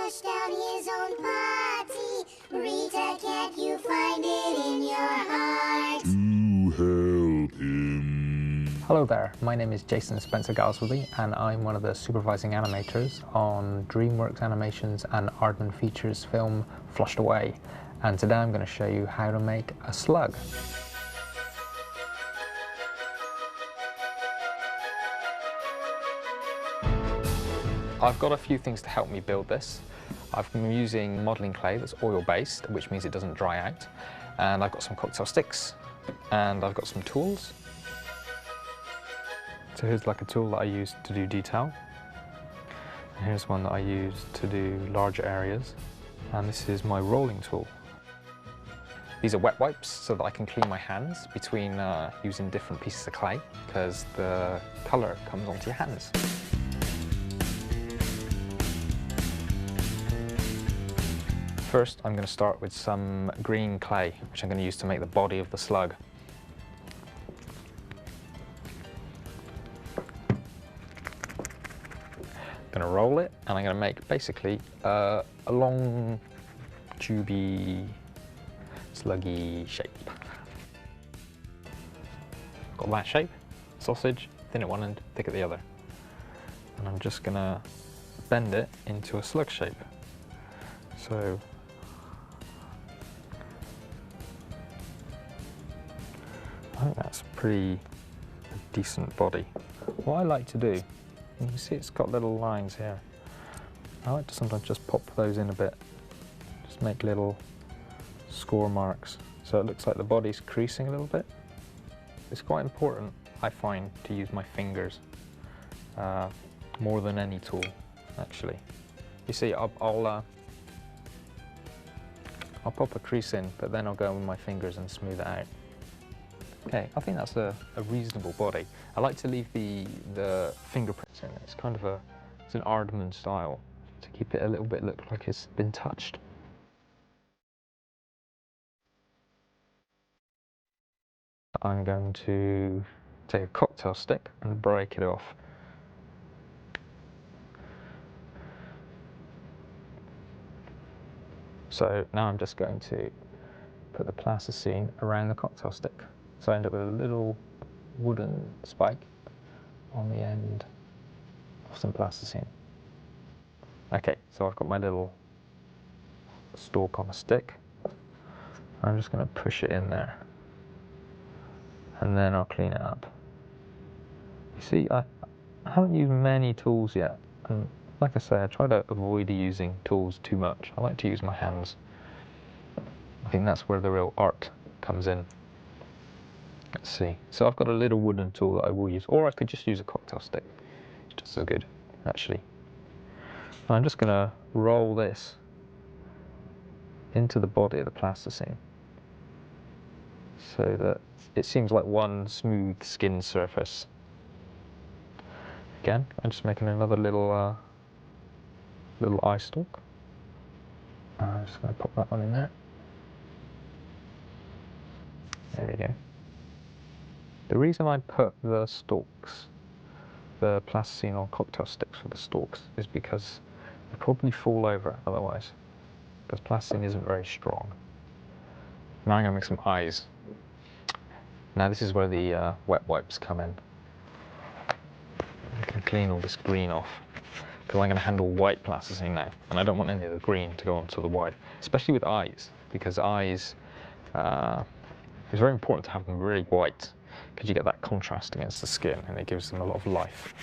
flush down his own potty. Rita, can't you find it in your heart to help him? Hello there, my name is Jason Spencer Galsworthy and I'm one of the supervising animators on DreamWorks Animation's and Aardman Features film Flushed Away. And today I'm going to show you how to make a slug. I've got a few things to help me build this. I've been using modelling clay that's oil-based, which means it doesn't dry out. And I've got some cocktail sticks, and I've got some tools. So here's like a tool that I use to do detail. And here's one that I use to do larger areas. And this is my rolling tool. These are wet wipes so that I can clean my hands between using different pieces of clay, because the colour comes onto your hands. First, I'm going to start with some green clay, which I'm going to use to make the body of the slug. I'm going to roll it, and I'm going to make basically a long, tubey, sluggy shape. Got that shape, sausage, thin at one end, thick at the other. And I'm just going to bend it into a slug shape. So I think that's a pretty decent body. What I like to do, you can see it's got little lines here. I like to sometimes just pop those in a bit, just make little score marks, so it looks like the body's creasing a little bit. It's quite important, I find, to use my fingers more than any tool, actually. You see, I'll pop a crease in, but then I'll go with my fingers and smooth it out. Okay, I think that's a reasonable body. I like to leave the fingerprints in. It's kind of it's an Aardman style, to keep it a little bit look like it's been touched. I'm going to take a cocktail stick and break it off. So now I'm just going to put the plasticine around the cocktail stick. So I end up with a little wooden spike on the end of some plasticine. Okay, so I've got my little stalk on a stick. I'm just going to push it in there, and then I'll clean it up. You see, I haven't used many tools yet, and like I say, I try to avoid using tools too much. I like to use my hands. I think that's where the real art comes in. Let's see. So I've got a little wooden tool that I will use, or I could just use a cocktail stick. It's just as good, actually. I'm just going to roll this into the body of the plasticine, so that it seems like one smooth skin surface. Again, I'm just making another little eye stalk. I'm just going to pop that one in there. There we go. The reason I put the stalks, the plasticine on cocktail sticks for the stalks, is because they probably fall over otherwise, because plasticine isn't very strong. Now I'm going to make some eyes. Now this is where the wet wipes come in. I can clean all this green off, because I'm going to handle white plasticine now, and I don't want any of the green to go onto the white, especially with eyes, because eyes, it's very important to have them really white, because you get that contrast against the skin, and it gives them a lot of life.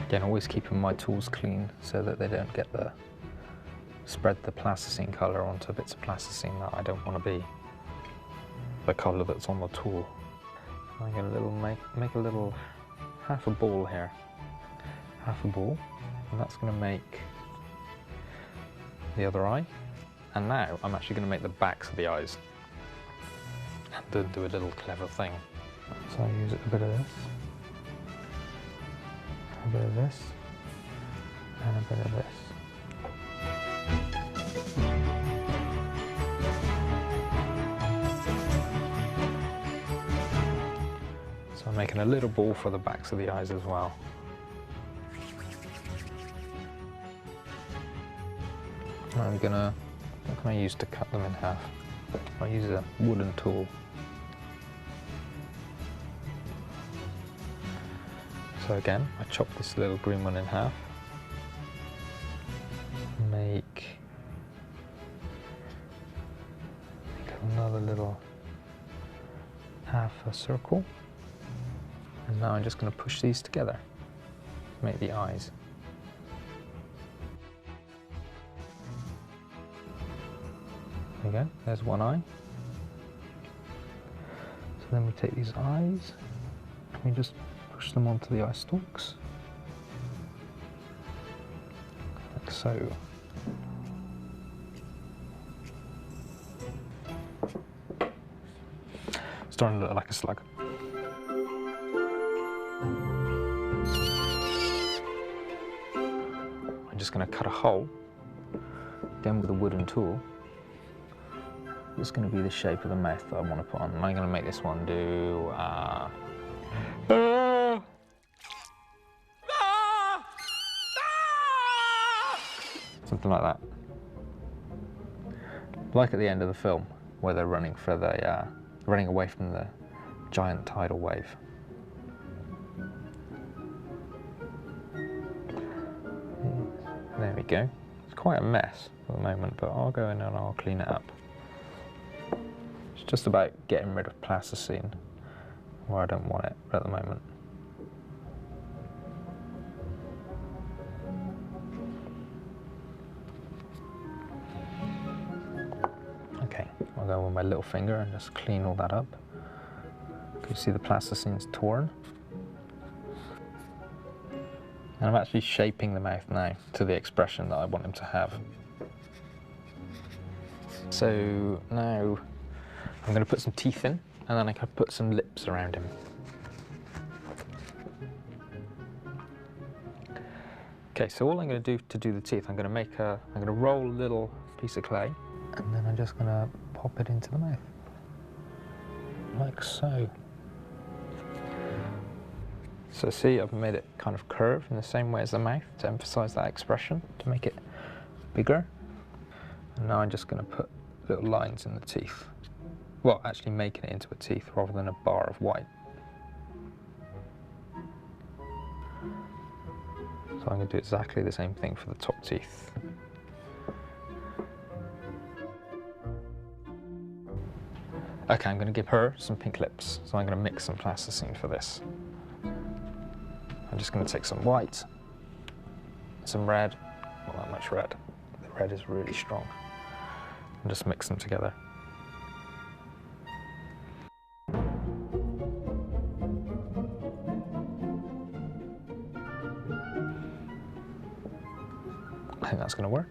Again, always keeping my tools clean so that they don't get spread the plasticine colour onto bits of plasticine that I don't want to be the colour that's on the tool. I'm going to make a little half a ball here, half a ball, and that's going to make the other eye. And now I'm actually going to make the backs of the eyes and do a little clever thing. So I use a bit of this. A bit of this, and a bit of this. So I'm making a little ball for the backs of the eyes as well. What can I use to cut them in half? I'll use a wooden tool. So again, I chop this little green one in half. Make another little half a circle. And now I'm just going to push these together to make the eyes. There you go, there's one eye. So then we take these eyes and we just push them onto the eye stalks, like so. Starting to look like a slug. I'm just going to cut a hole, again with a wooden tool. This is going to be the shape of the mouth that I want to put on. I'm going to make this one do something like that. Like at the end of the film, where they're running for the running away from the giant tidal wave. There we go. It's quite a mess at the moment, but I'll go in and I'll clean it up. It's just about getting rid of plasticine where I don't want it at the moment. Okay, I'll go with my little finger and just clean all that up. You see the plasticine's torn. And I'm actually shaping the mouth now to the expression that I want him to have. So now I'm going to put some teeth in, and then I can put some lips around him. Okay, so all I'm going to do to do the teeth, I'm going to roll a little piece of clay, and then I'm just going to pop it into the mouth, like so. So see, I've made it kind of curve in the same way as the mouth to emphasize that expression, to make it bigger. And now I'm just going to put little lines in the teeth. Well, actually making it into a teeth rather than a bar of white. So I'm going to do exactly the same thing for the top teeth. Okay, I'm going to give her some pink lips, so I'm going to mix some plasticine for this. I'm just going to take some white, some red, not that much red. The red is really strong. And just mix them together. I think that's going to work.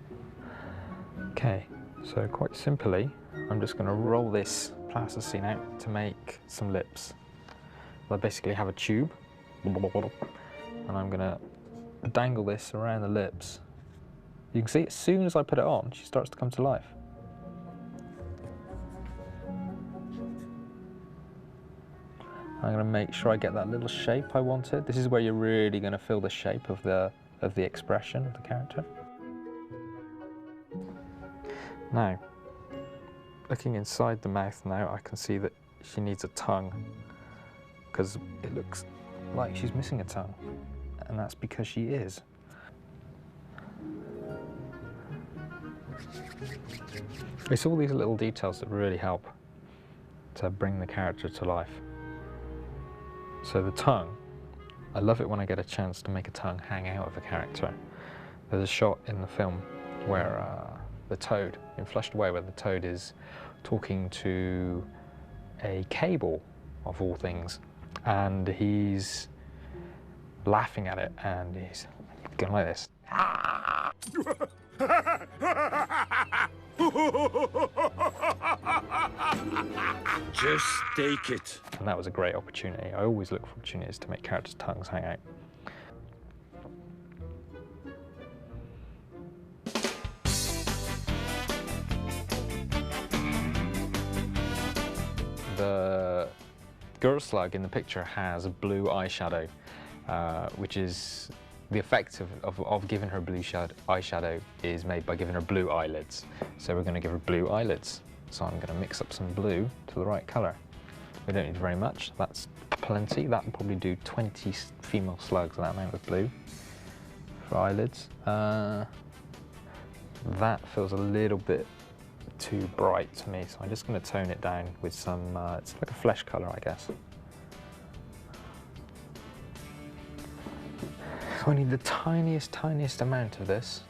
Okay, so quite simply, I'm just going to roll this plasticine out to make some lips. I basically have a tube, and I'm going to dangle this around the lips. You can see as soon as I put it on, she starts to come to life. I'm going to make sure I get that little shape I wanted. This is where you're really going to feel the shape of the expression of the character. Now, looking inside the mouth now, I can see that she needs a tongue, because it looks like she's missing a tongue, and that's because she is. It's all these little details that really help to bring the character to life. So the tongue, I love it when I get a chance to make a tongue hang out of a character. There's a shot in the film where the toad, in Flushed Away, where the toad is talking to a cable, of all things, and he's laughing at it, and he's going like this. Just take it. And that was a great opportunity. I always look for opportunities to make characters' tongues hang out. the girl slug in the picture has a blue eyeshadow, which is the effect of giving her blue eyeshadow is made by giving her blue eyelids. So we're going to give her blue eyelids. So I'm going to mix up some blue to the right colour. We don't need very much, that's plenty. That will probably do 20 female slugs, that amount of blue for eyelids. That feels a little bit too bright to me, so I'm just going to tone it down with some, it's like a flesh colour, I guess. So I need the tiniest amount of this.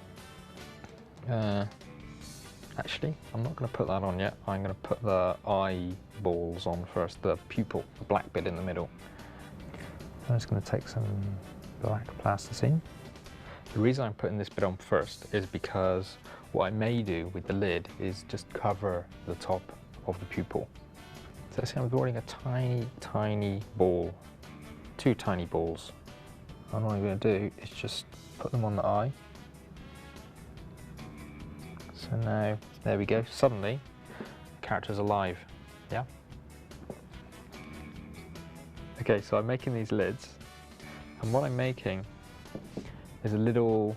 Actually, I'm not going to put that on yet. I'm going to put the eyeballs on first, the pupil, the black bit in the middle. I'm just going to take some black plasticine. The reason I'm putting this bit on first is because what I may do with the lid is just cover the top of the pupil. So see, I'm drawing a tiny ball, 2 tiny balls. And what I'm going to do is just put them on the eye. So now, there we go, suddenly the character's alive, yeah? Okay, so I'm making these lids, and what I'm making is a little,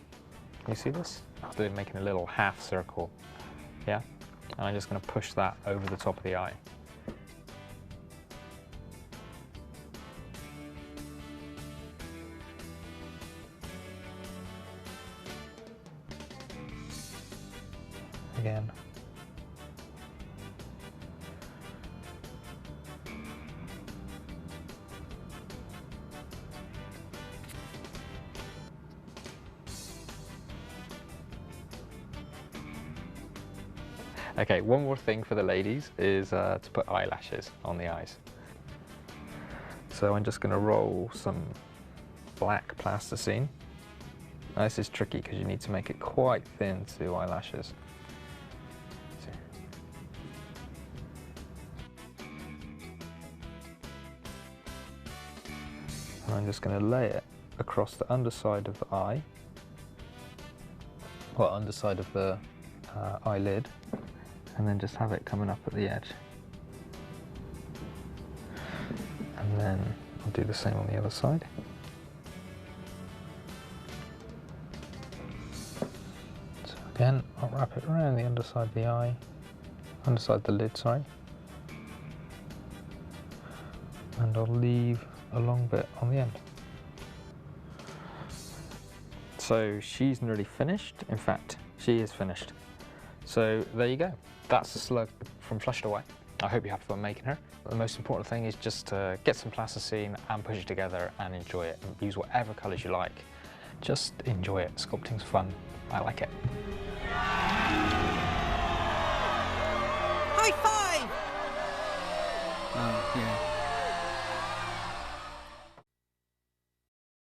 you see this? I'm making a little half circle, yeah? And I'm just going to push that over the top of the eye. Again. Okay, one more thing for the ladies is to put eyelashes on the eyes. So I'm just going to roll some black plasticine. Now this is tricky because you need to make it quite thin to do eyelashes. And I'm just going to lay it across the underside of the eye, or underside of the eyelid, and then just have it coming up at the edge. And then I'll do the same on the other side. So again, I'll wrap it around the underside of the eye, underside the lid, sorry. And I'll leave a long bit on the end. So she's nearly finished. In fact, she is finished. So there you go. That's the slug from Flushed Away. I hope you have fun making her. The most important thing is just to get some plasticine and push it together and enjoy it. Use whatever colours you like. Just enjoy it. Sculpting's fun. I like it.